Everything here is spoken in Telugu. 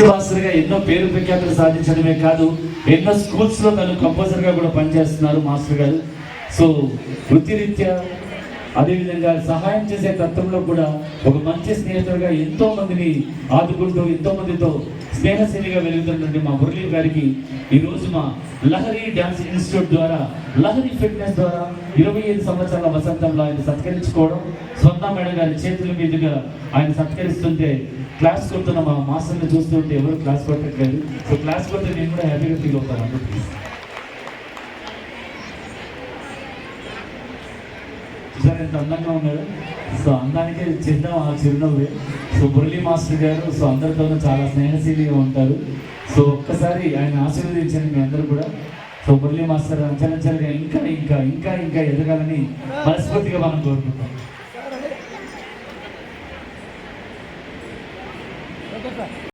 మురళీ మాస్టర్గా ఎన్నో పేరు ప్రఖ్యాతులు సాధించడమే కాదు, ఎన్నో స్కూల్స్లో తను కంపోజర్గా కూడా పనిచేస్తున్నారు మాస్టర్ గారు. సో వృత్తిరీత్యా అదేవిధంగా సహాయం చేసే తత్వంలో కూడా ఒక మంచి స్నేహితుడిగా ఎంతో మందిని ఆదుకుంటూ ఎంతో మందితో స్నేహశీలిగా వెలుగుతున్నటువంటి మా మురళీ గారికి ఈరోజు మా లహరి డ్యాన్స్ ఇన్స్టిట్యూట్ ద్వారా, లహరి ఫిట్నెస్ ద్వారా 25 సంవత్సరాల వసంతంలో ఆయన సత్కరించుకోవడం, స్వర్ణ మేడం గారి చేతుల మీదుగా ఆయన సత్కరిస్తుంటే క్లాస్ కొడుతున్న మా మాస్టర్ని చూస్తుంటే ఎవరు క్లాస్ కొట్టట్లేదు. సో క్లాస్ కొడితే నేను కూడా హ్యాపీగా ఫీల్ అవుతాను. చూసారు ఎంత అందంగా ఉన్నారు. సో అందానికి చిహ్నం ఆ చిరునవ్వే. సో మురళీ మాస్టర్ గారు సో అందరితోనూ చాలా స్నేహశీలిగా ఉంటారు. సో ఒక్కసారి ఆయన ఆశీర్వదించండి మీ అందరూ కూడా. సో మురళీ మాస్టర్ అంచెలంచెలుగా ఇంకా ఇంకా ఇంకా ఇంకా ఎదగాలని మనస్ఫూర్తిగా మనం కోరుకుంటాం.